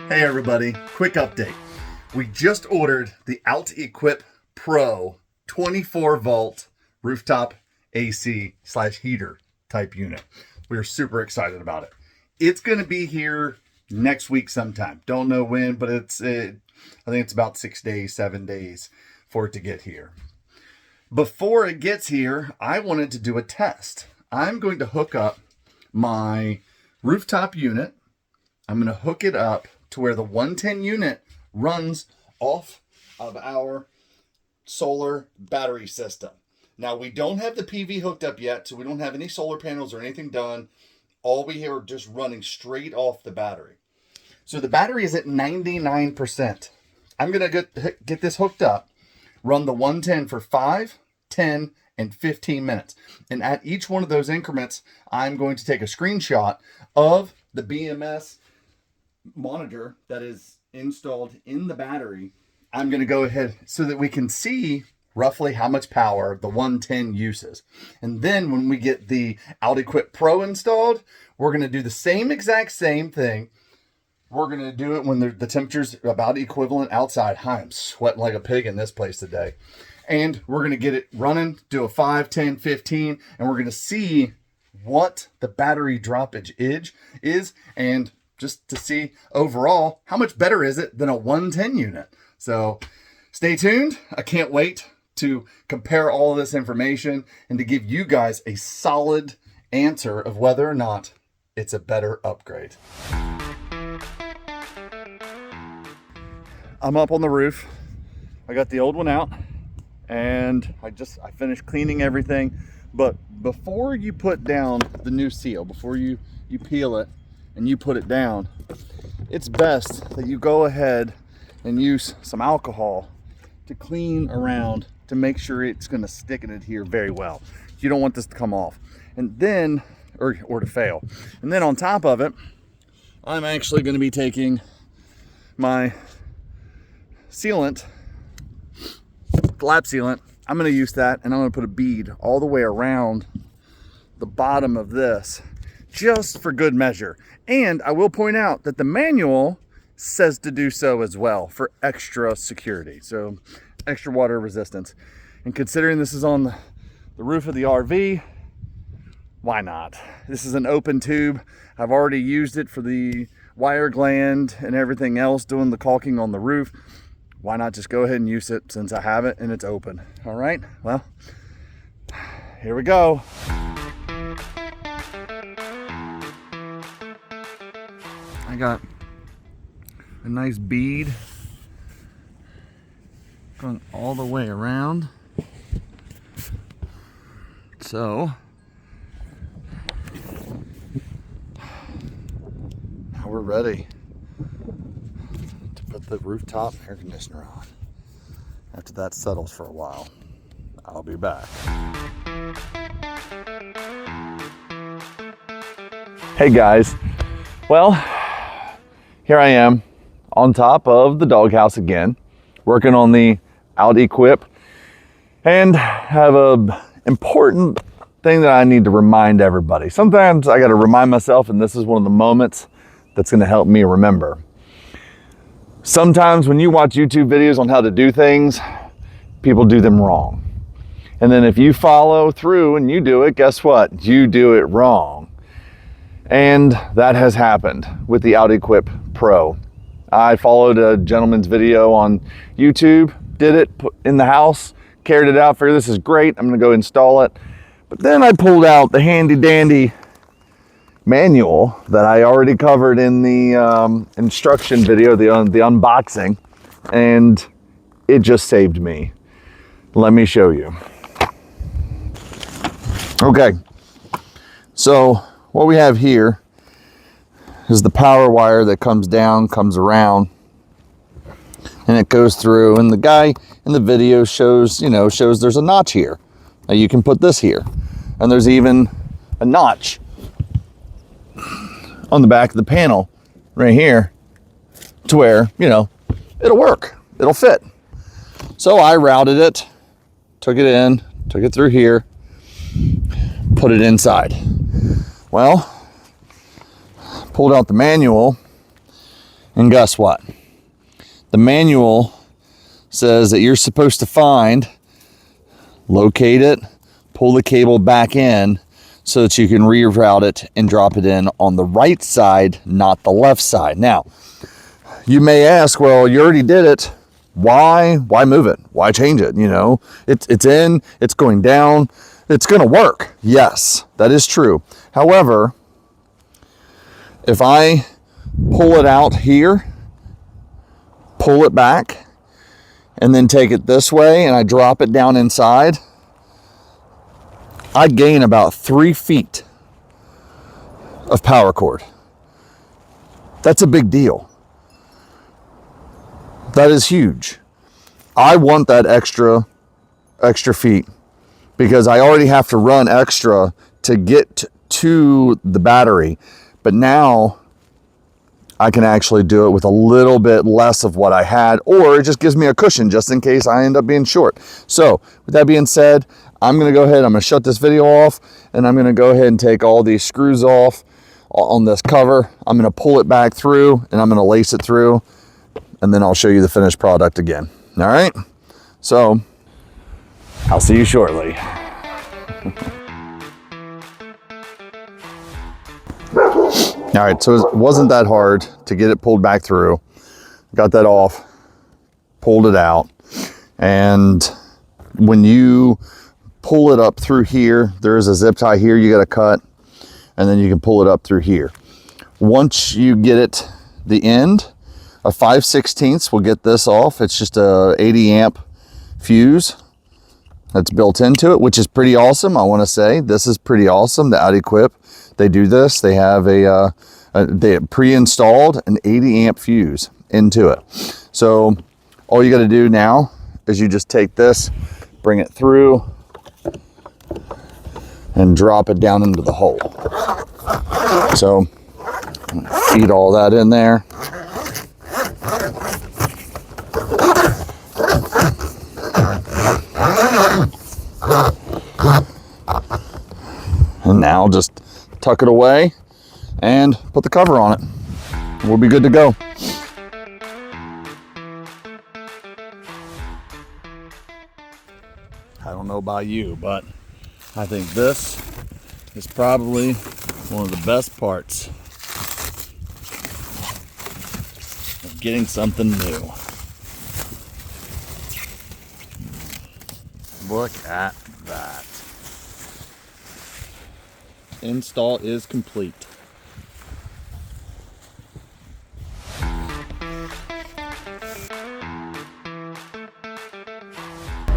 Hey everybody, quick update. We just ordered the OutEquip Pro 24 volt rooftop AC/heater type unit. We're super excited about it. It's going to be here next week sometime. Don't know when, but I think it's about 6 days, 7 days for it to get here. Before it gets here, I wanted to do a test. I'm going to hook up my rooftop unit. I'm going to hook it up to where the 110 unit runs off of our solar battery system. Now, we don't have the PV hooked up yet, so we don't have any solar panels or anything done. All we are just running straight off the battery. So the battery is at 99%. I'm going to get this hooked up, run the 110 for 5, 10, and 15 minutes. And at each one of those increments, I'm going to take a screenshot of the BMS monitor that is installed in the battery. I'm going to go ahead so that we can see roughly how much power the 110 uses. And then when we get the OutEquip Pro installed, we're going to do the exact same thing. We're going to do it when the temperature's about equivalent outside. I'm sweating like a pig in this place today. And we're going to get it running, do a 5, 10, 15, and we're going to see what the battery droppage is, and just to see overall how much better is it than a 110 unit. So stay tuned. I can't wait to compare all of this information and to give you guys a solid answer of whether or not it's a better upgrade. I'm up on the roof. I got the old one out and I finished cleaning everything. But before you put down the new seal, before you peel it and you put it down, it's best that you go ahead and use some alcohol to clean around to make sure it's going to stick and adhere very well. You don't want this to come off and then or to fail. And then on top of it, I'm actually going to be taking my sealant, lap sealant. I'm going to use that and I'm going to put a bead all the way around the bottom of this just for good measure. And I will point out that the manual says to do so as well for extra security. So extra water resistance. And considering this is on the roof of the RV, why not? This is an open tube. I've already used it for the wire gland and everything else doing the caulking on the roof. Why not just go ahead and use it since I have it and it's open? All right, well, here we go. I got a nice bead going all the way around. So now we're ready to put the rooftop air conditioner on. After that settles for a while, I'll be back. Hey guys, well, here I am on top of the doghouse again, working on the OutEquip, and have a important thing that I need to remind everybody. Sometimes I got to remind myself, and this is one of the moments that's going to help me remember. Sometimes when you watch YouTube videos on how to do things, people do them wrong. And then if you follow through and you do it, guess what? You do it wrong. And that has happened with the OutEquip Pro. I followed a gentleman's video on YouTube, did it in the house, carried it out, figured this is great, I'm gonna go install it. But then I pulled out the handy dandy manual that I already covered in the instruction video, the unboxing, and it just saved me. Let me show you. Okay, so what we have here is the power wire that comes down, comes around, and it goes through, and the guy in the video shows there's a notch here. Now you can put this here, and there's even a notch on the back of the panel right here to where, it'll work, it'll fit. So I routed it, took it in, took it through here, put it inside. Well, pulled out the manual And guess what? The manual says that you're supposed to find, locate it, pull the cable back in so that you can reroute it and drop it in on the right side, not the left side. Now, you may ask, well, you already did it. Why move it? Why change it? You know, it's in, it's going down, it's going to work. Yes, that is true. However, if I pull it out here, pull it back, and then take it this way and I drop it down inside, I gain about 3 feet of power cord. That's a big deal. That is huge. I want that extra feet because I already have to run extra to get to the battery. But now I can actually do it with a little bit less of what I had, or it just gives me a cushion just in case I end up being short. So with that being said, I'm going to go ahead, I'm going to shut this video off, and I'm going to go ahead and take all these screws off on this cover. I'm going to pull it back through and I'm going to lace it through, and then I'll show you the finished product again. All right, so I'll see you shortly. All right, so it wasn't that hard to get it pulled back through. Got that off, pulled it out, and when you pull it up through here, there is a zip tie here you got to cut, and then you can pull it up through here. Once you get it, the end, a 5/16 will get this off. It's just a 80 amp fuse that's built into it, which is pretty awesome. I want to say this is pretty awesome. The OutEquip, they do this. They have they pre-installed an 80 amp fuse into it. So all you got to do now is you just take this, bring it through, and drop it down into the hole. So feed all that in there. And now just tuck it away and put the cover on it. We'll be good to go. I don't know about you, but I think this is probably one of the best parts of getting something new. Look at that. Install is complete.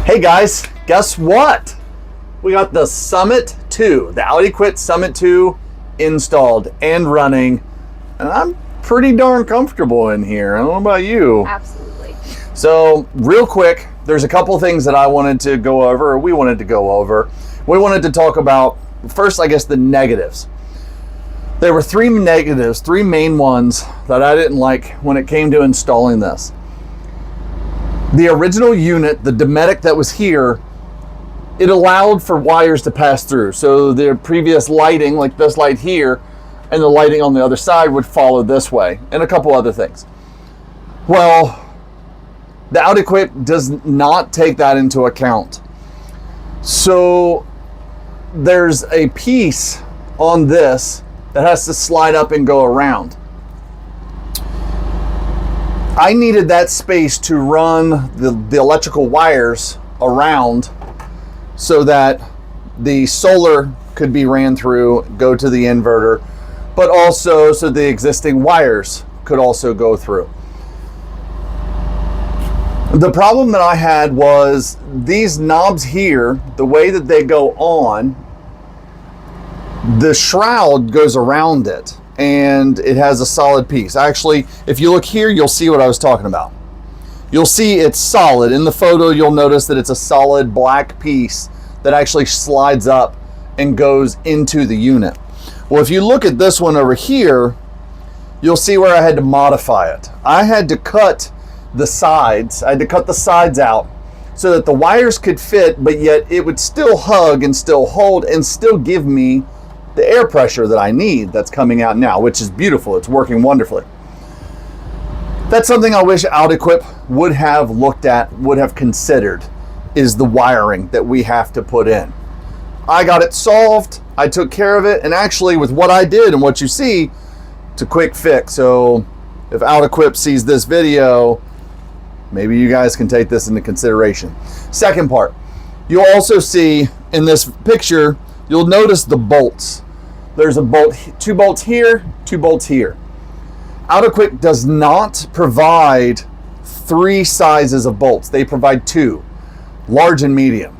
Hey guys, guess what? We got the Summit 2, the OutEquip Summit 2 installed and running, and I'm pretty darn comfortable in here. I don't know about you. Absolutely. So real quick, there's a couple things that I wanted to go over, or we wanted to go over. We wanted to talk about, first, I guess, the negatives. There were 3 negatives, 3 main ones that I didn't like when it came to installing this. The original unit, the Dometic that was here, it allowed for wires to pass through. So the previous lighting, like this light here, and the lighting on the other side would follow this way, and a couple other things. Well, the OutEquip does not take that into account. So there's a piece on this that has to slide up and go around. I needed that space to run the electrical wires around so that the solar could be ran through, go to the inverter, but also so the existing wires could also go through. The problem that I had was these knobs here, the way that they go on, the shroud goes around it and it has a solid piece. Actually, if you look here, you'll see what I was talking about. You'll see it's solid. In the photo, you'll notice that it's a solid black piece that actually slides up and goes into the unit. Well, if you look at this one over here, you'll see where I had to modify it. I had to cut the sides. I had to cut the sides out so that the wires could fit, but yet it would still hug and still hold and still give me the air pressure that I need that's coming out now, which is beautiful. It's working wonderfully. That's something I wish OutEquip would have looked at, would have considered, is the wiring that we have to put in. I got it solved, I took care of it, and actually with what I did and what you see, it's a quick fix. So if OutEquip sees this video, maybe you guys can take this into consideration. Second part, you'll also see in this picture, you'll notice the bolts. There's a bolt, 2 bolts here, 2 bolts here. OutEquip does not provide 3 sizes of bolts. They provide 2, large and medium.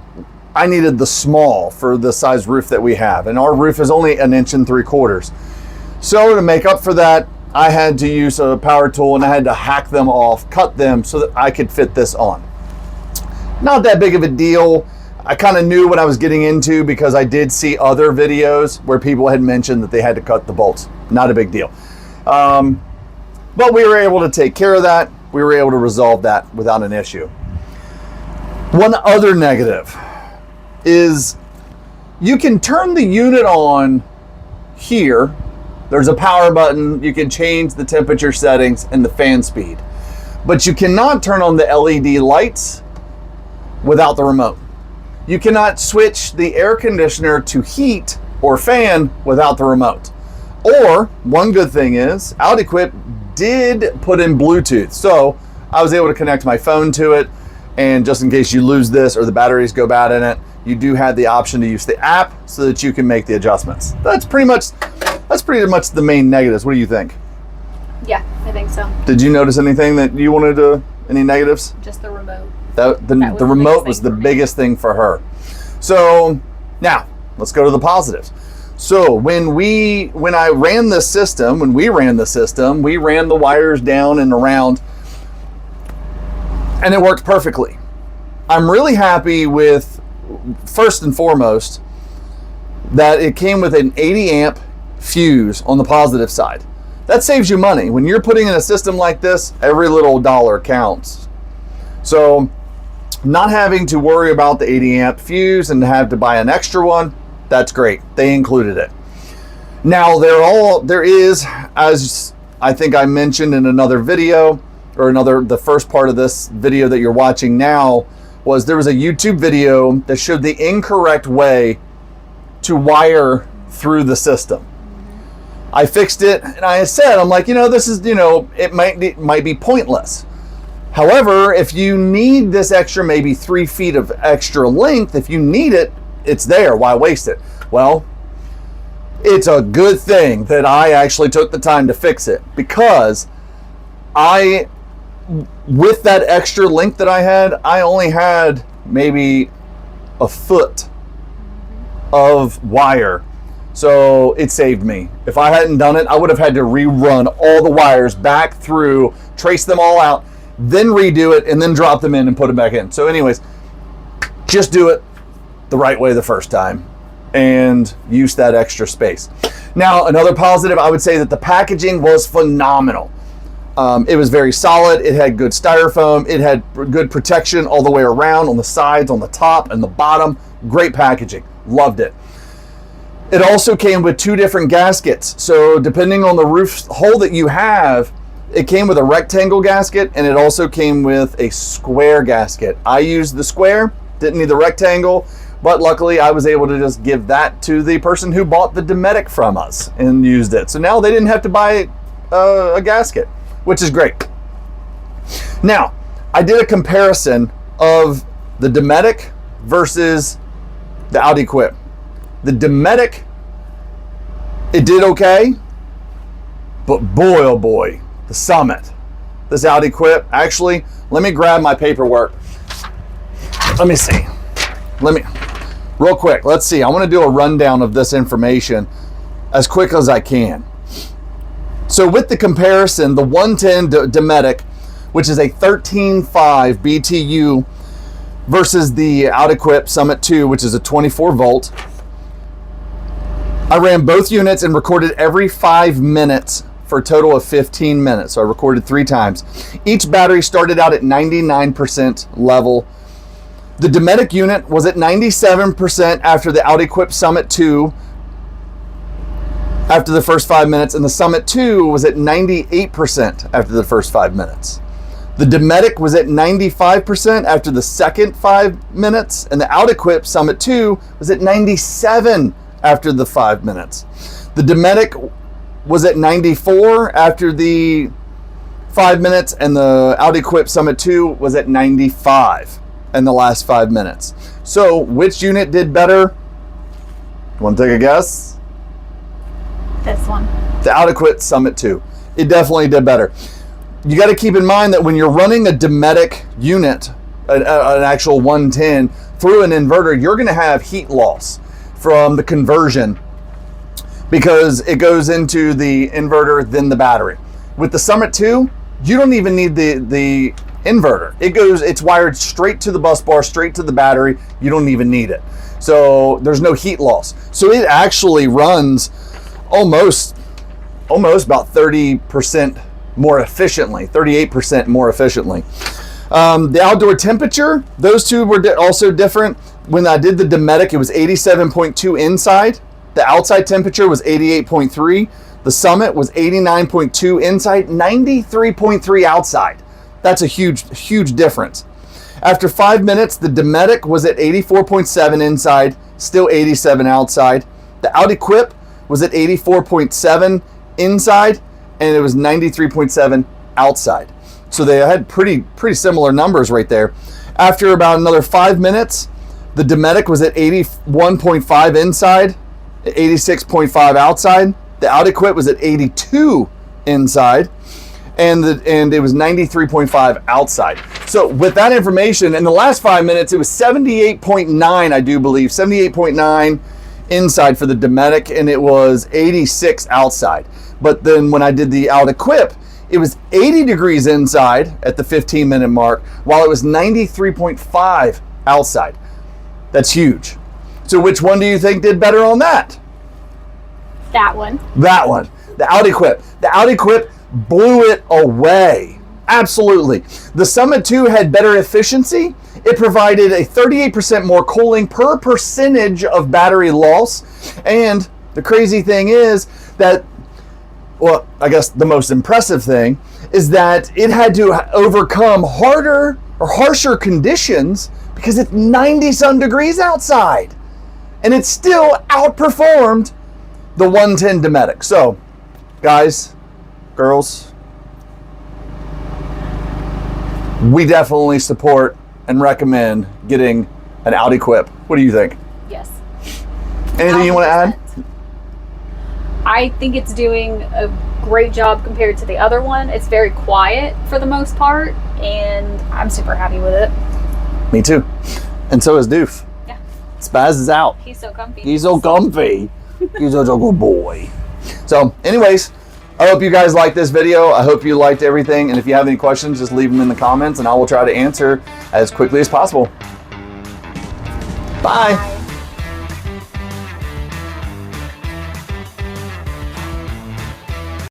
I needed the small for the size roof that we have, and our roof is only 1 3/4 inches. So to make up for that, I had to use a power tool and I had to hack them off, cut them so that I could fit this on. Not that big of a deal. I kind of knew what I was getting into because I did see other videos where people had mentioned that they had to cut the bolts. Not a big deal. But we were able to take care of that. We were able to resolve that without an issue. One other negative is you can turn the unit on here. There's a power button. You can change the temperature settings and the fan speed. But you cannot turn on the LED lights without the remote. You cannot switch the air conditioner to heat or fan without the remote. Or, one good thing is, OutEquip did put in Bluetooth. So I was able to connect my phone to it, and just in case you lose this or the batteries go bad in it, you do have the option to use the app so that you can make the adjustments. That's pretty much the main negatives. What do you think? Yeah, I think so. Did you notice anything that you wanted to, any negatives? Just the remote. The remote was the biggest thing for her. So now let's go to the positives. So when we ran the system, we ran the wires down and around, and it worked perfectly. I'm really happy with, first and foremost, that it came with an 80 amp fuse on the positive side. That saves you money. When you're putting in a system like this, every little dollar counts. So not having to worry about the 80 amp fuse and have to buy an extra one, that's great. They included it. Now there is, as I think I mentioned in another video, or the first part of this video that you're watching now, was there was a YouTube video that showed the incorrect way to wire through the system. I fixed it, and I said, I'm like, this is, it might be pointless. However, if you need this extra, maybe 3 feet of extra length, if you need it, it's there. Why waste it? Well, it's a good thing that I actually took the time to fix it, because with that extra length that I had, I only had maybe a foot of wire. So it saved me. If I hadn't done it, I would have had to rerun all the wires back through, trace them all out, then redo it, and then drop them in and put them back in. So anyways, just do it the right way the first time and use that extra space. Now, another positive, I would say that the packaging was phenomenal. It was very solid. It had good styrofoam. It had good protection all the way around, on the sides, on the top, and the bottom. Great packaging. Loved it. It also came with 2 different gaskets. So depending on the roof hole that you have, it came with a rectangle gasket, and it also came with a square gasket. I used the square, didn't need the rectangle, but luckily I was able to just give that to the person who bought the Dometic from us and used it. So now they didn't have to buy a gasket, which is great. Now, I did a comparison of the Dometic versus the OutEquip. The Dometic, it did okay, but boy, oh boy, the Summit, this OutEquip, actually, let me grab my paperwork. Let me see. Real quick, let's see. I want to do a rundown of this information as quick as I can. So with the comparison, the 110 Dometic, which is a 13.5 BTU, versus the OutEquip Summit 2, which is a 24 volt. I ran both units and recorded every 5 minutes for a total of 15 minutes. So I recorded 3 times. Each battery started out at 99% level. The Dometic unit was at 97% after the OutEquip Summit 2. after the first 5 minutes, and the Summit 2 was at 98% after the first 5 minutes. The Dometic was at 95% after the second 5 minutes, and the OutEquip Summit 2 was at 97 after the 5 minutes. The Dometic was at 94 after the 5 minutes, and the OutEquip Summit 2 was at 95 in the last 5 minutes. So, which unit did better? Want to take a guess? This one. The OutEquip Summit 2. It definitely did better. You got to keep in mind that when you're running a Dometic unit, an actual 110, through an inverter, you're going to have heat loss from the conversion because it goes into the inverter, then the battery. With the Summit 2, you don't even need the inverter. It's wired straight to the bus bar, straight to the battery. You don't even need it. So there's no heat loss. So it actually runs almost about 30% more efficiently, 38% more efficiently. The outdoor temperature, those two were also different. When I did the Dometic, it was 87.2 inside. The outside temperature was 88.3. The Summit was 89.2 inside, 93.3 outside. That's a huge difference. After 5 minutes, the Dometic was at 84.7 inside, still 87 outside. The OutEquip was at 84.7 inside, and it was 93.7 outside. So they had pretty similar numbers right there. After about another 5 minutes, the Dometic was at 81.5 inside, 86.5 outside. The OutEquip was at 82 inside, and it was 93.5 outside. So with that information, in the last 5 minutes, it was 78.9, I do believe, 78.9 inside for the Dometic, and it was 86 outside. But then when I did the OutEquip, it was 80 degrees inside at the 15-minute mark, while it was 93.5 outside. That's huge. So which one do you think did better on that? That one. That one. The OutEquip. The OutEquip blew it away. Absolutely. The Summit 2 had better efficiency. It provided a 38% more cooling per percentage of battery loss. And the crazy thing is that, well, I guess the most impressive thing is that it had to overcome harder or harsher conditions because it's 90-some degrees outside. And it still outperformed the 110 Dometic. So, guys, girls, we definitely support and recommend getting an OutEquip. What do you think? Yes. Anything you want to add? I think it's doing a great job compared to the other one. It's very quiet for the most part, and I'm super happy with it. Me too. And so is Doof. Yeah. Spaz is out. He's so comfy. He's so comfy. He's such a good boy. So, anyways, I hope you guys liked this video. I hope you liked everything. And if you have any questions, just leave them in the comments and I will try to answer as quickly as possible. Bye.